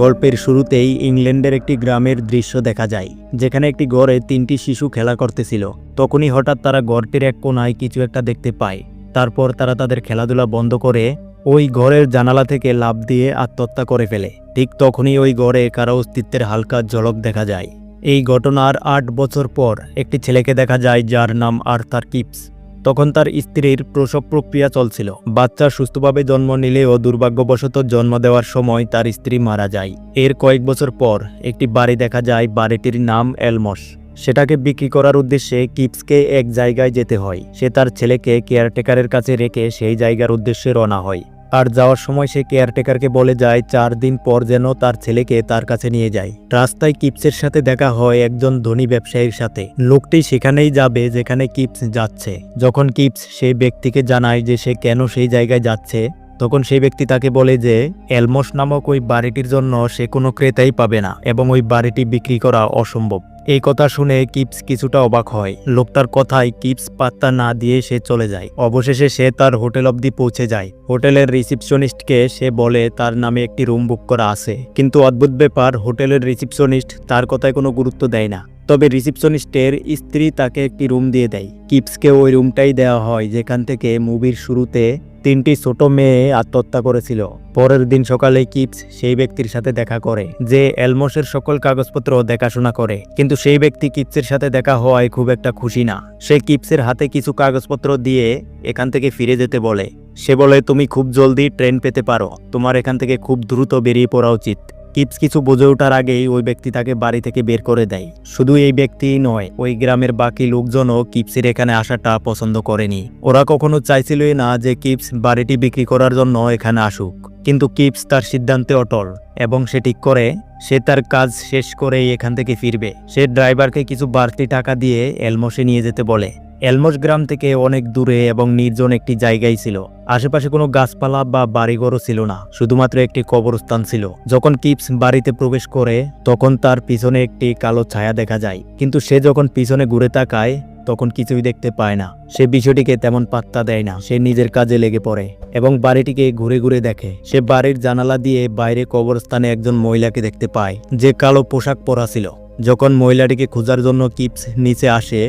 গল্পের শুরুতেই ইংল্যান্ডের একটি গ্রামের দৃশ্য দেখা যায়, যেখানে একটি ঘরে 3টি শিশু খেলা করতেছিল। তখনই হঠাৎ তারা ঘরটির এক কোণায় কিছু একটা দেখতে পায়। তারপর তারা তাদের খেলাধুলা বন্ধ করে ওই ঘরের জানালা থেকে লাফ দিয়ে আত্মহত্যা করে ফেলে। ঠিক তখনই ওই ঘরে কারো অস্তিত্বের হালকা ঝলক দেখা যায়। এই ঘটনার 8 বছর পর একটি ছেলেকে দেখা যায়, যার নাম আর্থার কিপস। তখন তার স্ত্রীর প্রসব প্রক্রিয়া চলছিল। বাচ্চা সুস্থভাবে জন্ম নিলেও দুর্ভাগ্যবশত জন্ম দেওয়ার সময় তার স্ত্রী মারা যায়। এর কয়েক বছর পর একটি বাড়ি দেখা যায়, বাড়িটির নাম এলমস। সেটাকে বিক্রি করার উদ্দেশ্যে কিপসকে এক জায়গায় যেতে হয়। সে তার ছেলেকে কেয়ারটেকারের কাছে রেখে সেই জায়গার উদ্দেশ্যে রওনা হয়। আর যাওয়ার সময় সে কেয়ারটেকারকে বলে যায় 4 দিন পর যেন তার ছেলেকে তার কাছে নিয়ে যায়। রাস্তায় কিপসের সাথে দেখা হয় একজন ধনী ব্যবসায়ীর সাথে। লোকটি সেখানেই যাবে যেখানে কিপস যাচ্ছে। যখন কিপস সেই ব্যক্তিকে জানায় যে সে কেন সেই জায়গায় যাচ্ছে, তখন সেই ব্যক্তি তাকে বলে যে এলমস নামক ওই বাড়িটির জন্য সে কোনো ক্রেতাই পাবে না এবং ওই বাড়িটি বিক্রি করা অসম্ভব। এই কথা শুনে কিপস কিছুটা অবাক হয়। লোকটার কথায় কিপস পাত্তা না দিয়ে সে চলে যায়। অবশেষে সে তার হোটেল অবধি পৌঁছে যায়। হোটেলের রিসিপশনিস্টকে সে বলে তার নামে একটি রুম বুক করা আছে, কিন্তু অদ্ভুত ব্যাপার, হোটেলের রিসিপশনিস্ট তার কথায় কোনো গুরুত্ব দেয় না। তবে রিসিপশনিস্টের স্ত্রী তাকে একটি রুম দিয়ে দেয়। কিপসকে ওই রুমটাই দেওয়া হয় যেখান থেকে মুভির শুরুতে 3টি ছোট মেয়ে আত্মহত্যা করেছিল। পরের দিন সকালে কিপস সেই ব্যক্তির সাথে দেখা করে যে এলমসের সকল কাগজপত্র দেখাশোনা করে, কিন্তু সেই ব্যক্তি কিপসের সাথে দেখা হওয়ায় খুব একটা খুশি না। সে কিপসের হাতে কিছু কাগজপত্র দিয়ে এখান থেকে ফিরে যেতে বলে। সে বলে, তুমি খুব জলদি ট্রেন পেতে পারো, তোমার এখান থেকে খুব দ্রুত বেরিয়ে পড়া উচিত। কিপস কিছু বুঝে ওঠার আগেই ওই ব্যক্তি তাকে বাড়ি থেকে বের করে দেয়। শুধু এই ব্যক্তিই নয়, ওই গ্রামের বাকি লোকজনও কিপসের এখানে আসাটা পছন্দ করেনি। ওরা কখনো চাইছিলই না যে কিপস বাড়িটি বিক্রি করার জন্য এখানে আসুক। কিন্তু কিপস তার সিদ্ধান্তে অটল এবং সে ঠিক করে সে তার কাজ শেষ করেই এখান থেকে ফিরবে। সে ড্রাইভারকে কিছু বাড়তি টাকা দিয়ে এলমসে নিয়ে যেতে বলে। এলমস গ্রাম থেকে অনেক দূরে এবং নির্জন একটি জায়গায় ছিল। আশেপাশে কোনো গাছপালা বা বাড়িঘরও ছিল না, শুধুমাত্র একটি কবরস্থান ছিল। যখন কিপস বাড়িতে প্রবেশ করে তখন তার পিছনে একটি কালো ছায়া দেখা যায়, কিন্তু সে যখন পিছনে ঘুরে তাকায় তখন কিছুই দেখতে পায় না। সে বিষয়টিকে তেমন পাত্তা দেয় না। সে নিজের কাজে লেগে পড়ে এবং বাড়িটিকে ঘুরে ঘুরে দেখে। সে বাড়ির জানালা দিয়ে বাইরে কবরস্থানে একজন মহিলাকে দেখতে পায়, যে কালো পোশাক পরা ছিল। যখন মহিলাটিকে খোঁজার জন্য কিপস নিচে আসে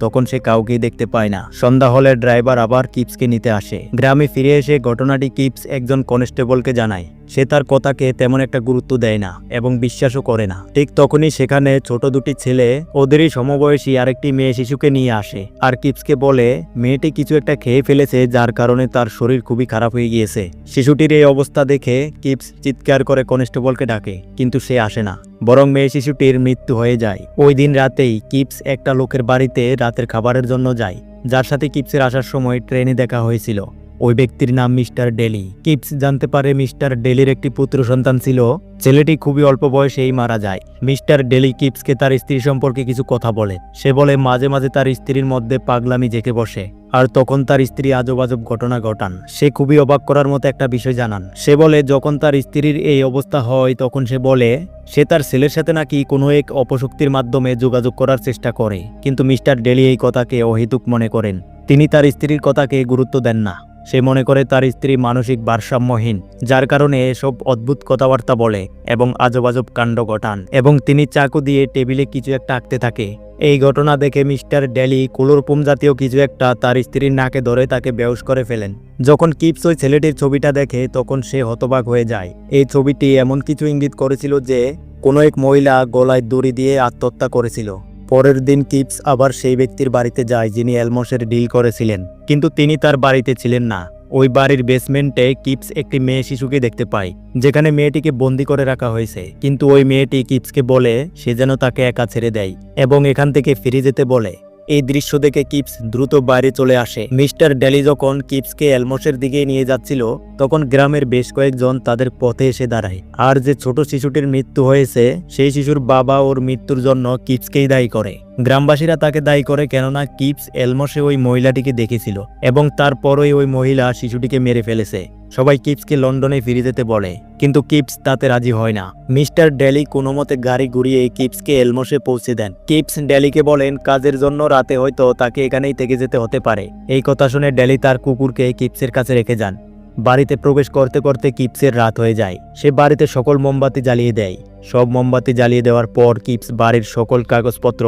তখন সে কাউকেই দেখতে পায় না। সন্ধ্যা হলে ড্রাইভার আবার কিপসকে নিতে আসে। গ্রামে ফিরে এসে ঘটনাটি কিপস একজন কনস্টেবলকে জানায়। সে তার কথাকে তেমন একটা গুরুত্ব দেয় না এবং বিশ্বাসও করে না। ঠিক তখনই সেখানে ছোট দুটি ছেলে ওদেরই সমবয়সী আরেকটি মেয়ে শিশুকে নিয়ে আসে আর কিপসকে বলে মেয়েটি কিছু একটা খেয়ে ফেলেছে, যার কারণে তার শরীর খুবই খারাপ হয়ে গিয়েছে। শিশুটির এই অবস্থা দেখে কিপস চিৎকার করে কনস্টেবলকে ডাকে, কিন্তু সে আসে না, বরং মেয়ে শিশুটির মৃত্যু হয়ে যায়। ওই দিন রাতেই কিপস একটা লোকের বাড়িতে রাতের খাবারের জন্য যায়, যার সাথে কিপসের আসার সময় ট্রেনে দেখা হয়েছিল। ওই ব্যক্তির নাম মিস্টার ডেলি। কিপস জানতে পারে মিস্টার ডেলির একটি পুত্র সন্তান ছিল। ছেলেটি খুবই অল্প বয়সেই মারা যায়। মিস্টার ডেলি কিপসকে তার স্ত্রী সম্পর্কে কিছু কথা বলে। সে বলে মাঝে মাঝে তার স্ত্রীর মধ্যে পাগলামি জেঁকে বসে, আর তখন তার স্ত্রী আজব আজব ঘটনা ঘটান। সে খুবই অবাক করার মতো একটা বিষয় জানান। সে বলে যখন তার স্ত্রীর এই অবস্থা হয় তখন সে বলে সে তার ছেলের সাথে নাকি কোনো এক অপশক্তির মাধ্যমে যোগাযোগ করার চেষ্টা করে, কিন্তু মিস্টার ডেলি এই কথাকে অহেতুক মনে করেন। তিনি তার স্ত্রীর কথাকে গুরুত্ব দেন না। সে মনে করে তার স্ত্রী মানসিক ভারসাম্যহীন, যার কারণে এসব অদ্ভুত কথাবার্তা বলে এবং আজব আজব কাণ্ড ঘটান, এবং তিনি চাকু দিয়ে টেবিলে কিছু একটা আঁকতে থাকে। এই ঘটনা দেখে মিস্টার ডেলি ক্লোরোফর্ম জাতীয় কিছু একটা তার স্ত্রীর নাকে ধরে তাকে বেহুশ করে ফেলেন। যখন কিপস ওই ছেলেটির ছবিটা দেখে তখন সে হতবাক হয়ে যায়। এই ছবিটি এমন কিছু ইঙ্গিত করেছিল যে কোনো এক মহিলা গলায় দড়ি দিয়ে আত্মহত্যা করেছিল। পরের দিন কিপস আবার সেই ব্যক্তির বাড়িতে যায় যিনি এলমসের ডিল করেছিলেন, কিন্তু তিনি তার বাড়িতে ছিলেন না। ওই বাড়ির বেসমেন্টে কিপস একটি মেয়ে শিশুকে দেখতে পায়, যেখানে মেয়েটিকে বন্দি করে রাখা হয়েছে। কিন্তু ওই মেয়েটি কিপসকে বলে সে যেন তাকে একা ছেড়ে দেয় এবং এখান থেকে ফিরে যেতে বলে। এই দৃশ্য দেখে কিপস দ্রুত বাইরে চলে আসে। মিস্টার ডেলি যখন কিপসকে এলমসের দিকে নিয়ে যাচ্ছিল তখন গ্রামের বেশ কয়েকজন তাদের পথে এসে দাঁড়ায়। আর যে ছোট শিশুটির মৃত্যু হয়েছে সেই শিশুর বাবা ওর মৃত্যুর জন্য কিপসকেই দায়ী করে। গ্রামবাসীরা তাকে দায়ী করে কেননা কিপস এলমসে ওই মহিলাটিকে দেখেছিল এবং তারপরই ওই মহিলা শিশুটিকে মেরে ফেলেছে। সবাই কিপসকে লন্ডনে ফিরে যেতে বলে, কিন্তু কিপস তাতে রাজি হয় না। মিস্টার ডেলি কোনো মতে গাড়ি ঘুরিয়ে কিপসকে এলমসে পৌঁছে দেন। কিপস ডেলিকে বলেন কাজের জন্য রাতে হয়তো তাকে এখানেই থেকে যেতে হতে পারে। এই কথা শুনে ডেলি তার কুকুরকে কিপসের কাছে রেখে যান। বাড়িতে প্রবেশ করতে করতে কিপসের রাত হয়ে যায়। সে বাড়িতে সকল মোমবাতি জ্বালিয়ে দেয়। সব মোমবাতি জ্বালিয়ে দেওয়ার পর কিপস বাড়ির সকল কাগজপত্র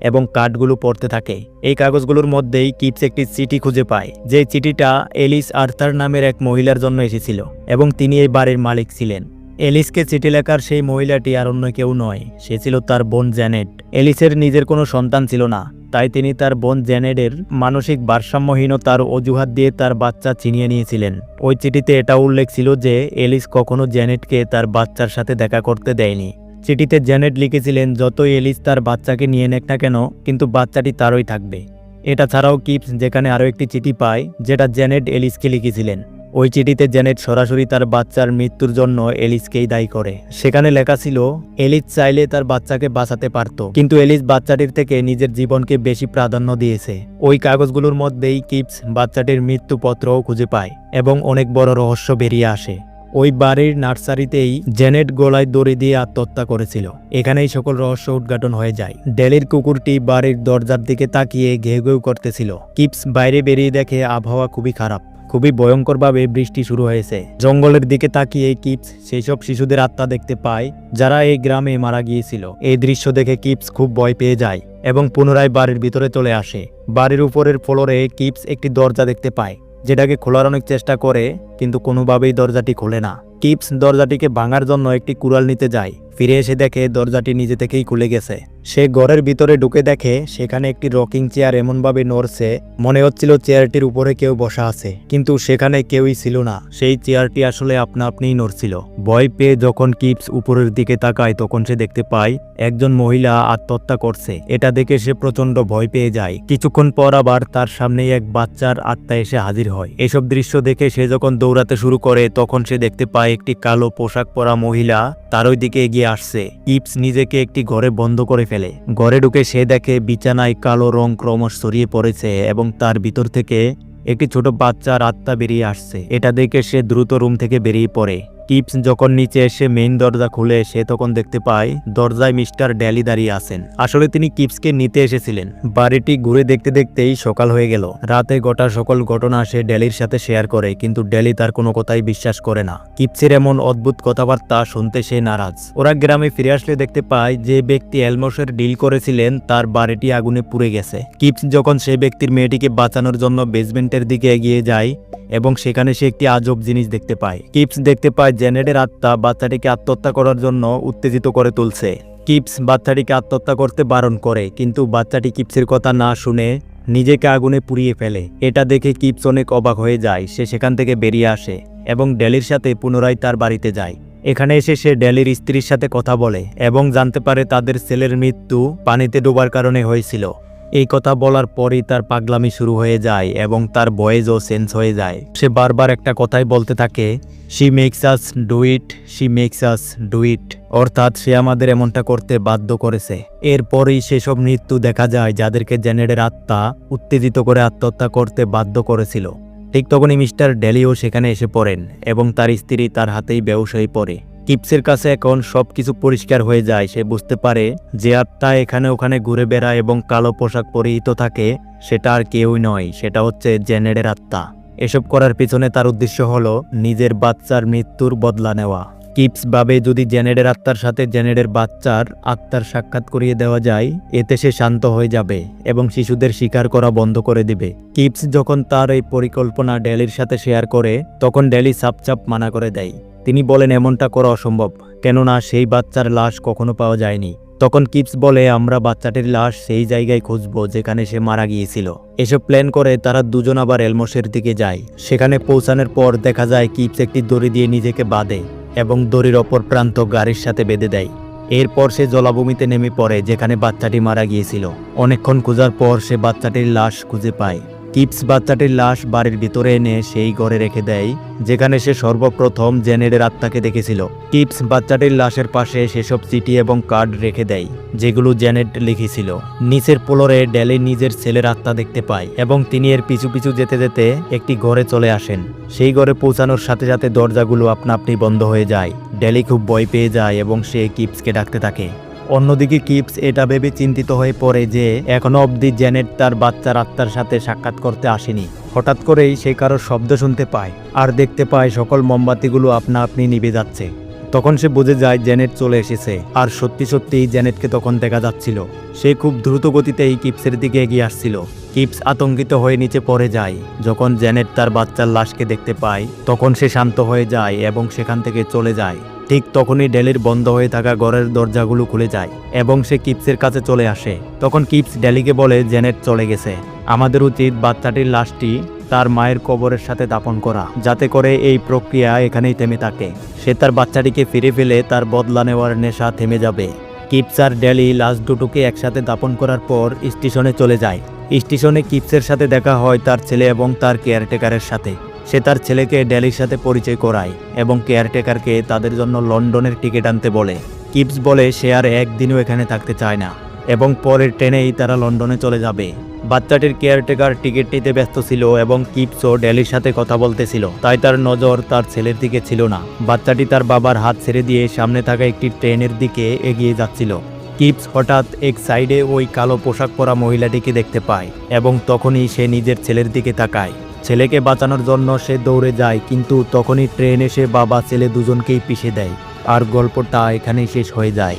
এবং কার্ডগুলো পড়তে থাকে। এই কাগজগুলোর মধ্যেই কিপস একটি চিঠি খুঁজে পায়, যে চিঠিটা এলিস আর্থার নামের এক মহিলার জন্য এসেছিল এবং তিনি এই বাড়ির মালিক ছিলেন। এলিসকে চিঠি লেখার সেই মহিলাটি আর অন্য কেউ নয়, সে ছিল তার বোন জ্যানেট। এলিসের নিজের কোনো সন্তান ছিল না, তাই তিনি তার বোন জ্যানেটের মানসিক ভারসাম্যহীনতার অজুহাত দিয়ে তার বাচ্চা ছিনিয়ে নিয়েছিলেন। ওই চিঠিতে এটা উল্লেখ ছিল যে এলিস কখনো জ্যানেটকে তার বাচ্চার সাথে দেখা করতে দেয়নি। চিঠিতে জ্যানেট লিখেছিলেন যতই এলিস তার বাচ্চাকে নিয়ে নেক না কেন, কিন্তু বাচ্চাটি তারই থাকবে। এটা ছাড়াও কিপস যেখানে আরও একটি চিঠি পায় যেটা জ্যানেট এলিসকে লিখেছিলেন। ওই চিঠিতে জ্যানেট সরাসরি তার বাচ্চার মৃত্যুর জন্য এলিসকেই দায়ী করে। সেখানে লেখা ছিল এলিস চাইলে তার বাচ্চাকে বাঁচাতে পারত, কিন্তু এলিস বাচ্চাটির থেকে নিজের জীবনকে বেশি প্রাধান্য দিয়েছে। ওই কাগজগুলোর মধ্যেই কিপস বাচ্চাটির মৃত্যুপত্রও খুঁজে পায় এবং অনেক বড় রহস্য বেরিয়ে আসে। ওই বাড়ির নার্সারিতেই জ্যানেট গলায় দড়ি দিয়ে আত্মহত্যা করেছিল। এখানেই সকল রহস্য উদ্ঘাটন হয়ে যায়। ডেলির কুকুরটি বাড়ির দরজার দিকে তাকিয়ে ঘেউ ঘেউ করতেছিল। কিপস বাইরে বেরিয়ে দেখে আবহাওয়া খুবই খারাপ, খুবই ভয়ঙ্করভাবে বৃষ্টি শুরু হয়েছে। জঙ্গলের দিকে তাকিয়ে কিপস সেই সব শিশুদের আত্মা দেখতে পায় যারা এই গ্রামে মারা গিয়েছিল। এই দৃশ্য দেখে কিপস খুব ভয় পেয়ে যায় এবং পুনরায় বাড়ির ভিতরে চলে আসে। বাড়ির উপরের ফ্লোরে কিপস একটি দরজা দেখতে পায়, যেটাকে খোলার অনেক চেষ্টা করে কিন্তু কোনোভাবেই দরজাটি খোলে না। কিপস দরজাটিকে ভাঙার জন্য একটি কুড়াল নিতে যায়। ফিরে এসে দেখে দরজাটি নিজে থেকেই খুলে গেছে। সে ঘরের ভিতরে ঢুকে দেখে সেখানে একটি রকিং চেয়ার এমনভাবে নড়ছে, মনে হচ্ছিল চেয়ারটির উপরে কেউ বসা আছে, কিন্তু সেখানে কেউই ছিল না। সেই চেয়ারটি আসলে আপনা আপনিই নড়ছিল। ভয় পেয়ে যখন কিপস উপরের দিকে তাকায় তখন সে দেখতে পায় একজন মহিলা আত্মহত্যা করছে। এটা দেখে সে প্রচন্ড ভয় পেয়ে যায়। কিছুক্ষণ পর আবার তার সামনেই এক বাচ্চার আত্মা এসে হাজির হয়। এসব দৃশ্য দেখে সে যখন দৌড়াতে শুরু করে তখন সে দেখতে পায় একটি কালো পোশাক পরা মহিলা তার ওই দিকে এগিয়ে আসছে। কিপস নিজেকে একটি ঘরে বন্ধ করে ফেলে। ঘরে ঢুকে সে দেখে বিছানায় কালো রং ক্রমশ ছড়িয়ে পড়েছে এবং তার ভিতর থেকে একটি ছোট বাচ্চার আত্মা বেরিয়ে আসছে। এটা দেখে সে দ্রুত রুম থেকে বেরিয়ে পড়ে। কিপস যখন নিচে এসে মেইন দরজা খুলে সে তখন দেখতে পায় দরজায় মিস্টার ড্যালি দাঁড়িয়ে আছেন। আসলে তিনি কিপসকে নিতে এসেছিলেন। বাড়িটি ঘুরে দেখতে দেখতেই সকাল হয়ে গেল। রাতে গোটা সকল ঘটনা সে ড্যালির সাথে শেয়ার করে, কিন্তু ড্যালি তার কোনো কথাই বিশ্বাস করে না। কিপসের এমন অদ্ভুত কথাবার্তা শুনতে সে নারাজ। ওরা গ্রামে ফিরে আসলে দেখতে পায় যে ব্যক্তি এলমোসের ডিল করেছিলেন তার বাড়িটি আগুনে পুড়ে গেছে। কিপস যখন সেই ব্যক্তির মেয়েটিকে বাঁচানোর জন্য বেসমেন্টের দিকে এগিয়ে যায় এবং সেখানে সে একটি আজব জিনিস দেখতে পায়। কিপস দেখতে পায় জ্যানেটের আত্মা বাচ্চাটিকে আত্মহত্যা করার জন্য উত্তেজিত করে তুলছে। কিপস বাচ্চাটিকে আত্মহত্যা করতে বারণ করে, কিন্তু বাচ্চাটি কিপসের কথা না শুনে নিজেকে আগুনে পুড়িয়ে ফেলে। এটা দেখে কিপস অনেক অবাক হয়ে যায়। সে সেখান থেকে বেরিয়ে আসে এবং ড্যালির সাথে পুনরায় তার বাড়িতে যায়। এখানে এসে সে ড্যালির স্ত্রীর সাথে কথা বলে এবং জানতে পারে তাদের ছেলের মৃত্যু পানিতে ডোবার কারণে হয়েছিল। এই কথা বলার পরই তার পাগলামি শুরু হয়ে যায় এবং তার ভয়েসও চেঞ্জ হয়ে যায়। সে বারবার একটা কথাই বলতে থাকে, she makes us do it, she makes us do it, অর্থাৎ সে আমাদের এমনটা করতে বাধ্য করেছে। এরপরই সেসব মৃত্যু দেখা যায় যাদেরকে জ্যানেটের আত্মা উত্তেজিত করে আত্মহত্যা করতে বাধ্য করেছিল। ঠিক তখনই মিস্টার ড্যালিও সেখানে এসে পড়েন এবং তার স্ত্রী তার হাতেই বেহুশ হয়ে পড়ে। কিপসের কাছে এখন সবকিছু পরিষ্কার হয়ে যায়। সে বুঝতে পারে যে আত্মা এখানে ওখানে ঘুরে বেড়ায় এবং কালো পোশাক পরিহিত থাকে সেটা আর কেউই নয়, সেটা হচ্ছে জ্যানেটের আত্মা। এসব করার পিছনে তার উদ্দেশ্য হলো নিজের বাচ্চার মৃত্যুর বদলা নেওয়া। কিপস ভাবে যদি জ্যানেটের আত্মার সাথে জ্যানেটের বাচ্চার আত্মার সাক্ষাৎ করিয়ে দেওয়া যায় এতে সে শান্ত হয়ে যাবে এবং শিশুদের শিকার করা বন্ধ করে দিবে। কিপস যখন তার এই পরিকল্পনা ড্যালির সাথে শেয়ার করে তখন ড্যালি সাপচাপ মানা করে দেয়। তিনি বলেন এমনটা করা অসম্ভব, কেননা সেই বাচ্চার লাশ কখনো পাওয়া যায়নি। তখন কিপস বলে আমরা বাচ্চাটির লাশ সেই জায়গায় খুঁজবো যেখানে সে মারা গিয়েছিল। এসব প্ল্যান করে তারা দুজন আবার এলমোসের দিকে যায়। সেখানে পৌঁছানোর পর দেখা যায় কিপস একটি দড়ি দিয়ে নিজেকে বাঁধে এবং দড়ির অপর প্রান্ত গাড়ির সাথে বেঁধে দেয়। এরপর সে জলাভূমিতে নেমে পড়ে যেখানে বাচ্চাটি মারা গিয়েছিল। অনেকক্ষণ খোঁজার পর সে বাচ্চাটির লাশ খুঁজে পায়। কিপস বাচ্চাটির লাশ বাড়ির ভিতরে এনে সেই ঘরে রেখে দেয় যেখানে সে সর্বপ্রথম জ্যানেটের আত্মাকে দেখেছিল। কিপস বাচ্চাটির লাশের পাশে সেসব চিঠি এবং কার্ড রেখে দেয় যেগুলো জ্যানেট লিখেছিল। নিচের ফ্লোরে ড্যালি নিজের ছেলের আত্মা দেখতে পায় এবং তিনি এর পিছু পিছু যেতে যেতে একটি ঘরে চলে আসেন। সেই ঘরে পৌঁছানোর সাথে সাথে দরজাগুলো আপনা আপনি বন্ধ হয়ে যায়। ড্যালি খুব ভয় পেয়ে যায় এবং সে কিপসকে ডাকতে থাকে। অন্যদিকে কিপস এটা ভেবে চিন্তিত হয়ে পড়ে যে এখনো অবধি জেনেট তার বাচ্চার আত্মার সাথে সাক্ষাৎ করতে আসেনি। হঠাৎ করেই সে কারোর শব্দ শুনতে পায় আর দেখতে পায় সকল মোমবাতিগুলো আপনা আপনি নিভে যাচ্ছে। তখন সে বুঝে যায় জেনেট চলে এসেছে, আর সত্যি সত্যিই জেনেটকে তখন দেখা যাচ্ছিল। সে খুব দ্রুত গতিতেই কিপসের দিকে এগিয়ে আসছিল। কিপস আতঙ্কিত হয়ে নিচে পড়ে যায়। যখন জেনেট তার বাচ্চার লাশকে দেখতে পায় তখন সে শান্ত হয়ে যায় এবং সেখান থেকে চলে যায়। ঠিক তখনই ডেলির বন্ধ হয়ে থাকা ঘরের দরজাগুলো খুলে যায় এবং সে কিপসের কাছে চলে আসে। তখন কিপস ডেলিকে বলে জেনেট চলে গেছে, আমাদের উচিত বাচ্চাটির লাশটি তার মায়ের কবরের সাথে দাপন করা, যাতে করে এই প্রক্রিয়া এখানেই থেমে থাকে। সে তার বাচ্চাটিকে ফিরে ফেলে তার বদলা নেওয়ার নেশা থেমে যাবে। কিপস আর ডেলি লাশ দুটোকে একসাথে দাপন করার পর স্টেশনে চলে যায়। স্টেশনে কিপসের সাথে দেখা হয় তার ছেলে এবং তার কেয়ারটেকারের সাথে। সে তার ছেলেকে ডেলির সাথে পরিচয় করায় এবং কেয়ারটেকারকে তাদের জন্য লন্ডনের টিকিট আনতে বলে। কিপস বলে সে আর একদিনও এখানে থাকতে চায় না এবং পরের ট্রেনেই তারা লন্ডনে চলে যাবে। বাচ্চাটির কেয়ারটেকার টিকিট নিতে ব্যস্ত ছিল এবং কিপসও ডেলির সাথে কথা বলতেছিল, তাই তার নজর তার ছেলের দিকে ছিল না। বাচ্চাটি তার বাবার হাত ছেড়ে দিয়ে সামনে থাকা একটি ট্রেনের দিকে এগিয়ে যাচ্ছিল। কিপস হঠাৎ এক সাইডে ওই কালো পোশাক পরা মহিলাটিকে দেখতে পায় এবং তখনই সে নিজের ছেলের দিকে তাকায়। ছেলেকে বাঁচানোর জন্য সে দৌড়ে যায়, কিন্তু তখনই ট্রেন এসে বাবা ছেলে দুজনকেই পিষে দেয় আর গল্পটা এখানেই শেষ হয়ে যায়।